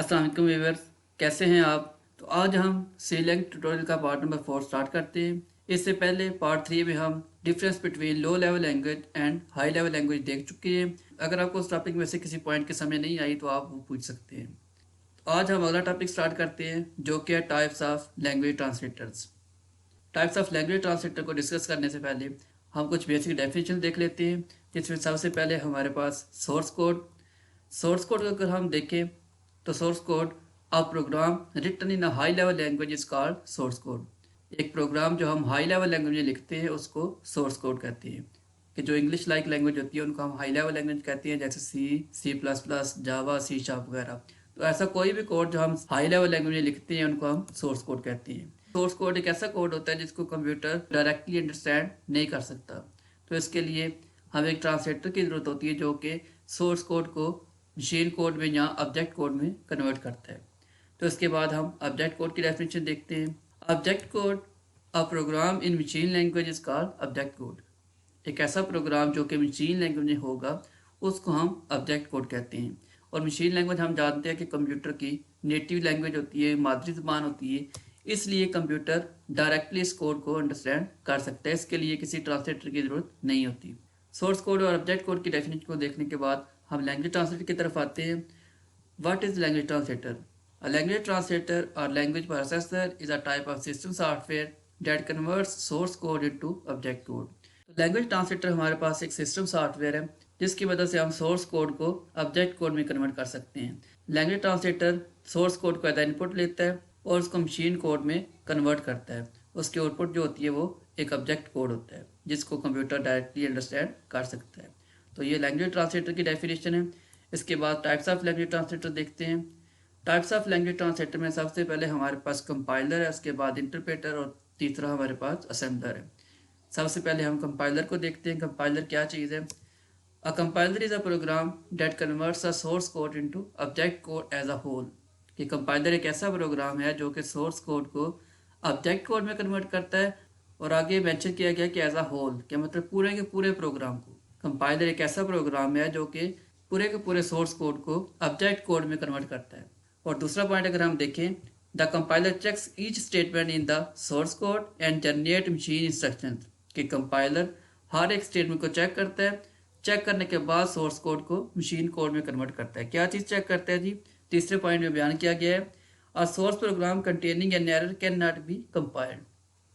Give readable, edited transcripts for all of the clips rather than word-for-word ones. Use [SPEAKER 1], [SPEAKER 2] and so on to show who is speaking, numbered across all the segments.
[SPEAKER 1] अस्सलाम वालेकुम व्यूअर्स, कैसे हैं आप। तो आज हम सीलैंग ट्यूटोरियल का पार्ट नंबर 4 स्टार्ट करते हैं। इससे पहले पार्ट 3 में हम difference between low level language and high level language देख चुके हैं। अगर आपको उस टॉपिक में से किसी पॉइंट के समझ नहीं आई तो आप वो पूछ सकते हैं। तो आज हम अगला टॉपिक स्टार्ट करते हैं जो कि है types of language translators. Types of language translator को डिस्कस करने से पहले हम कुछ बेसिक डेफिनेशन देख लेते हैं, जिसमें सबसे पहले हमारे पास सोर्स कोड। सोर्स कोड अगर हम देखें तो source code a program written in a high level language is called source code. एक प्रोग्राम जो हम हाई लेवल लैंग्वेज में लिखते हैं उसको सोर्स कोड कहते हैं। कि जो इंग्लिश लाइक लैंग्वेज होती है उनको हम हाई लेवल लैंग्वेज कहते हैं, जैसे C++, जावा, C# वगैरह। तो ऐसा कोई भी कोड जो हम हाई लेवल लैंग्वेज में लिखते हैं उनको हम सोर्स कोड कहते हैं। सोर्स कोड एक ऐसा कोड होता है जिसको कंप्यूटर डायरेक्टली अंडरस्टैंड नहीं कर सकता। तो इसके लिए हमें एक ट्रांसलेटर की ज़रूरत होती है जो कि सोर्स कोड को मशीन कोड में या ऑब्जेक्ट कोड में कन्वर्ट करता है। तो इसके बाद हम ऑब्जेक्ट कोड की डेफिनेशन देखते हैं। Object code a program in machine language is called object code. एक ऐसा प्रोग्राम जो कि मशीन लैंग्वेज में होगा उसको हम ऑब्जेक्ट कोड कहते हैं। और मशीन लैंग्वेज हम जानते हैं कि कंप्यूटर की नेटिव लैंग्वेज होती है, मादरी ज़बान होती है, इसलिए कंप्यूटर डायरेक्टली इस कोड को अंडरस्टैंड कर सकता है। इसके लिए किसी ट्रांसलेटर की ज़रूरत नहीं होती। सोर्स कोड और ऑब्जेक्ट कोड की डेफिनेशन को देखने के बाद हम लैंग्वेज ट्रांसलेटर की तरफ आते हैं। What is language translator? A language translator or language processor is a type of system software that converts source code into object code. तो लैंग्वेज ट्रांसलेटर हमारे पास एक सिस्टम सॉफ्टवेयर है जिसकी वजह से हम सोर्स कोड को ऑब्जेक्ट कोड में कन्वर्ट कर सकते हैं। लैंग्वेज ट्रांसलेटर सोर्स कोड को एज इनपुट लेता है और उसको मशीन कोड में कन्वर्ट करता है। उसकी आउटपुट जो होती है वो एक ऑब्जेक्ट कोड होता है जिसको कंप्यूटर डायरेक्टली अंडरस्टैंड कर सकता है। तो ये लैंग्वेज ट्रांसलेटर की डेफिनेशन है। इसके बाद टाइप्स ऑफ लैंग्वेज ट्रांसलेटर देखते हैं। टाइप्स ऑफ लैंग्वेज ट्रांसलेटर में सबसे पहले हमारे पास कंपाइलर है, उसके बाद इंटरप्रेटर और तीसरा हमारे पास असेंबलर है। सबसे पहले हम कंपाइलर को देखते हैं। कंपाइलर क्या चीज़ है? A compiler is a program that converts a source code into object code as a whole. कि कंपाइलर एक ऐसा प्रोग्राम है जो कि सोर्स कोड को ऑब्जेक्ट कोड में कन्वर्ट करता है। और आगे मेंशन किया गया कि एज अ होल, क्या मतलब पूरे के पूरे प्रोग्राम को। कंपाइलर एक ऐसा प्रोग्राम है जो कि पूरे के पूरे सोर्स कोड को ऑब्जेक्ट कोड में कन्वर्ट करता है। और दूसरा पॉइंट अगर हम देखें, the compiler checks each statement in the source code and generate machine instructions. कि कंपाइलर हर एक स्टेटमेंट को चेक करता है, चेक करने के बाद सोर्स कोड को मशीन कोड में कन्वर्ट करता है। क्या चीज़ चेक करता है जी? तीसरे पॉइंट में बयान किया गया है, a source program containing an error can not be compiled.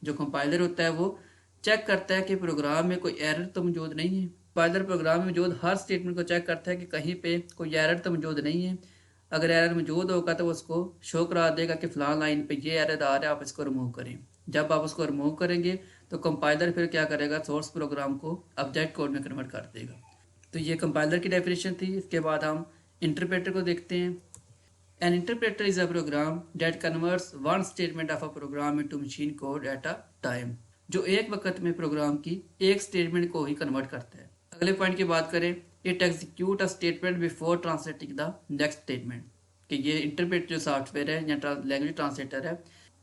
[SPEAKER 1] जो कंपाइलर होता है वो चेक करता है कि प्रोग्राम में कोई एरर तो मौजूद नहीं है। कंपाइलर प्रोग्राम में मौजूद हर स्टेटमेंट को चेक करता है कि कहीं पे कोई एरर तो मौजूद नहीं है। अगर एरर मौजूद होगा तो उसको शो करा देगा कि फ़लाँ लाइन पे ये एरर आ रहा है, आप इसको रिमूव करें। जब आप उसको रिमूव करेंगे तो कंपाइलर फिर क्या करेगा, सोर्स प्रोग्राम को ऑब्जेक्ट कोड में कन्वर्ट कर देगा। तो ये कंपाइलर की डेफिनेशन थी। इसके बाद हम इंटरप्रेटर को देखते हैं। An interpreter is a program that converts one statement of a program into machine code at a time. जो एक वक्त में प्रोग्राम की एक स्टेटमेंट को ही कन्वर्ट करता है। अगले पॉइंट की बात करें, it execute a statement before translating the next statement. कि ये इंटरप्रेटर जो सॉफ्टवेयर है या लैंग्वेज ट्रांसलेटर है,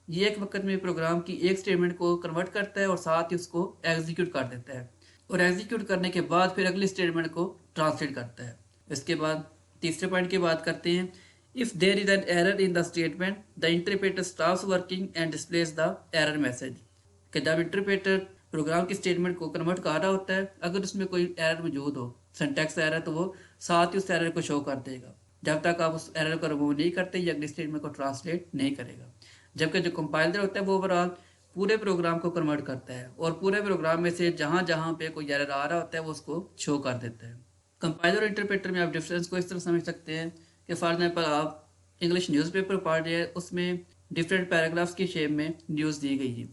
[SPEAKER 1] ये एक वक्त में प्रोग्राम की एक स्टेटमेंट को कन्वर्ट करता है और साथ ही उसको एग्जीक्यूट कर देता है। और एग्जीक्यूट करने के बाद फिर अगली स्टेटमेंट को ट्रांसलेट करता है। इसके बाद तीसरे पॉइंट की बात करते हैं। If there is an error in the statement the interpreter stops working and displace the error message. कि जब इंटरप्रेटर प्रोग्राम की स्टेटमेंट को कन्वर्ट कर रहा होता है, अगर उसमें कोई एरर मौजूद हो, सिंटैक्स एरर, तो वो साथ ही उस एरर को शो कर देगा। जब तक आप उस एरर को रिमूव नहीं करते ये अगली स्टेटमेंट को ट्रांसलेट नहीं करेगा। जबकि जो कंपाइलर होता है वो ओवरऑल पूरे प्रोग्राम को कन्वर्ट करता है और पूरे प्रोग्राम में से जहाँ जहाँ पे कोई एरर आ रहा होता है वो उसको शो कर देता है। कंपाइलर और इंटरप्रेटर में आप डिफरेंस को इस तरह समझ सकते हैं कि फॉर एग्जाम्पल आप इंग्लिश न्यूज़पेपर पढ़ रहे हैं, उसमें डिफरेंट पैराग्राफ्स की शेप में न्यूज़ दी गई है।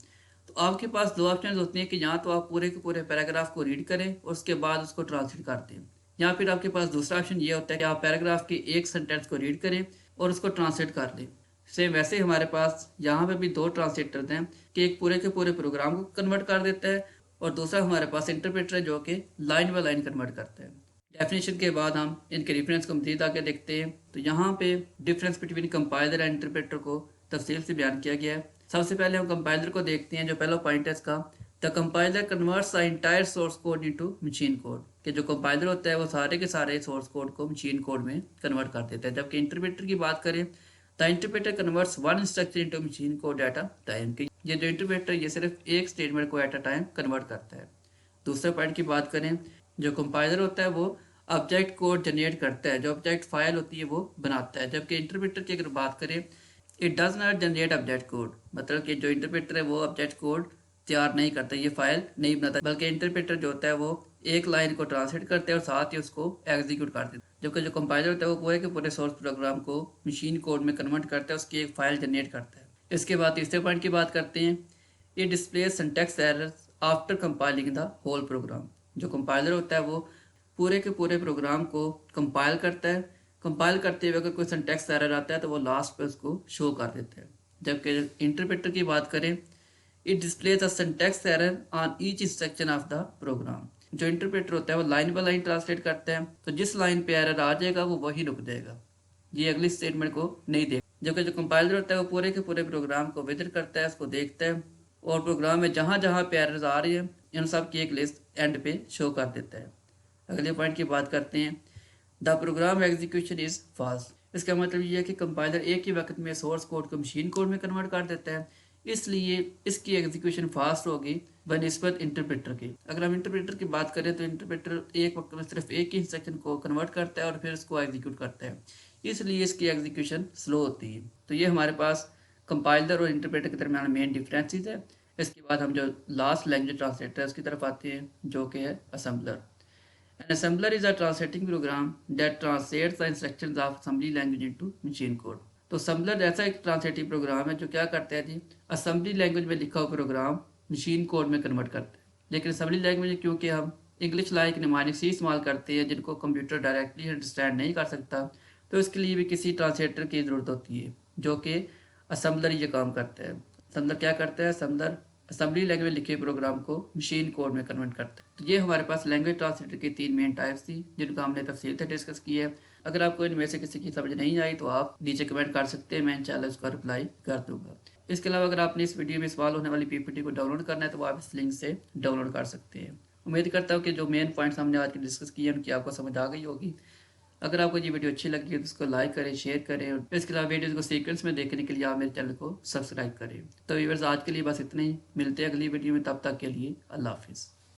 [SPEAKER 1] तो आपके पास दो ऑप्शन होते हैं कि या तो आप पूरे के पूरे पैराग्राफ को रीड करें और उसके बाद उसको ट्रांसलेट कर दें, या फिर आपके पास दूसरा ऑप्शन ये होता है कि आप पैराग्राफ के एक सेंटेंस को रीड करें और उसको ट्रांसलेट कर दें। सेम वैसे ही हमारे पास यहाँ पे भी दो ट्रांसलेटर हैं कि एक पूरे के पूरे प्रोग्राम को कन्वर्ट कर देता है और दूसरा हमारे पास इंटरप्रेटर है जो कि लाइन बाय लाइन कन्वर्ट करता है। डेफिनेशन के बाद हम इनके रेफरेंस को मज़ीद आगे देखते हैं। तो यहाँ पे difference between compiler and interpreter को तफसील से बयान किया गया है। सबसे पहले हम कंपाइलर को देखते हैं। जो पहला पॉइंट है इसका, the compiler converts the entire source code into machine code. कि जो कंपाइलर होता है वो सारे के सारे सोर्स कोड को मशीन कोड में कन्वर्ट कर देता है। जबकि इंटरप्रेटर की बात करें, the interpreter converts one instruction into machine code at a time. कि ये जो इंटरप्रेटर ये सिर्फ एक स्टेटमेंट को एट अ टाइम कन्वर्ट करता है। दूसरे पॉइंट की बात करें, जो कंपाइलर होता है वो ऑब्जेक्ट कोड जनरेट करता है, जो ऑब्जेक्ट फाइल होती है वो बनाता है। जबकि इंटरप्रेटर की अगर बात करें, it does not generate object code, मतलब कि जो इंटरप्रेटर है वो ऑब्जेक्ट कोड तैयार नहीं करता, ये फाइल नहीं बनाता, बल्कि इंटरप्रेटर जो होता है वो एक लाइन को ट्रांसलेट करते हैं और साथ ही उसको एग्जीक्यूट कर देते हैं। जबकि जो कंपाइलर होता है वो पूरे के पूरे सोर्स प्रोग्राम को मशीन कोड में कन्वर्ट करता है, उसकी एक फाइल जनरेट करता है। इसके बाद तीसरे पॉइंट की बात करते हैं, ये display syntax errors after compiling the whole program. जो कंपाइलर होता है वो पूरे के पूरे प्रोग्राम को कंपाइल करता है, कंपाइल करते हुए अगर कोई सिंटैक्स एरर आता है तो वो लास्ट पे उसको शो कर देता है। जबकि इंटरप्रेटर की बात करें, it displays a syntax error on each instruction of the program. जो इंटरप्रेटर होता है वो लाइन बाय लाइन ट्रांसलेट करता है, तो जिस लाइन पे एरर आ जाएगा वो वही रुक जाएगा, ये अगली स्टेटमेंट को नहीं देगा। जबकि जो कंपाइलर होता है वो पूरे के पूरे प्रोग्राम को विजिट करता है, उसको देखता है और प्रोग्राम में जहाँ जहाँ पे एरर्स आ रही है इन सब की एक लिस्ट एंड पे शो कर देता है। अगले पॉइंट की बात करते हैं, the program execution is fast. इसका मतलब ये है कि कंपाइलर एक ही वक्त में सोर्स कोड को मशीन कोड में कन्वर्ट कर देता है, इसलिए इसकी एग्जीक्यूशन फास्ट होगी बनिस्बत इंटरप्रेटर की। अगर हम इंटरप्रेटर की बात करें तो इंटरप्रेटर एक वक्त में सिर्फ एक ही इंस्ट्रक्शन को कन्वर्ट करता है और फिर उसको एग्जीक्यूट करता है, इसलिए इसकी एग्जीक्यूशन स्लो होती है। तो ये हमारे पास कंपाइलर और इंटरप्रेटर के दरमियान मेन डिफरेंसेस है। इसके बाद हम जो लास्ट लैंग्वेज ट्रांसलेटर है उसकी तरफ आते हैं, जो कि है assembler. An assembler is a translating program that translates the instructions of assembly language into machine code। तो assembler ऐसा एक ट्रांसलेटिंग प्रोग्राम है जो क्या करता है जी, असेंबली लैंग्वेज में लिखा हुआ प्रोग्राम मशीन कोड में कन्वर्ट करता है। लेकिन असेंबली लैंग्वेज क्योंकि हम इंग्लिश लाइक निमानिक सी इस्तेमाल करते हैं जिनको कंप्यूटर डायरेक्टली अंडरस्टैंड नहीं कर सकता, तो इसके लिए भी किसी ट्रांसलेटर की ज़रूरत होती है, जो कि असेंबलर ये काम करता है। असेंबलर क्या करता है, असेंबलर असेंबली लैंग्वेज लिखे प्रोग्राम को मशीन कोड में कन्वर्ट करता है। तो ये हमारे पास लैंग्वेज ट्रांसलेटर की 3 मेन टाइप्स थी जिनका हमने तफसील से डिस्कस किया है। अगर आपको इनमें से किसी की समझ नहीं आई तो आप नीचे कमेंट कर सकते हैं, मैं इंशाल्लाह उसका रिप्लाई कर दूंगा। इसके अलावा अगर आपने इस वीडियो में सवाल होने वाली पीपीटी को डाउनलोड करना है तो आप इस लिंक से डाउनलोड कर सकते हैं। उम्मीद करता हूँ कि जो मेन पॉइंट्स हमने आज के डिस्कस किए हैं उनकी आपको समझ आ गई होगी। अगर आपको ये वीडियो अच्छी लगी है तो इसको लाइक करें, शेयर करें और इसके अलावा वीडियोज़ को सीक्वेंस में देखने के लिए आप मेरे चैनल को सब्सक्राइब करें। तो व्यूअर्स आज के लिए बस इतना ही, मिलते हैं अगली वीडियो में, तब तक के लिए अल्लाह हाफिज़।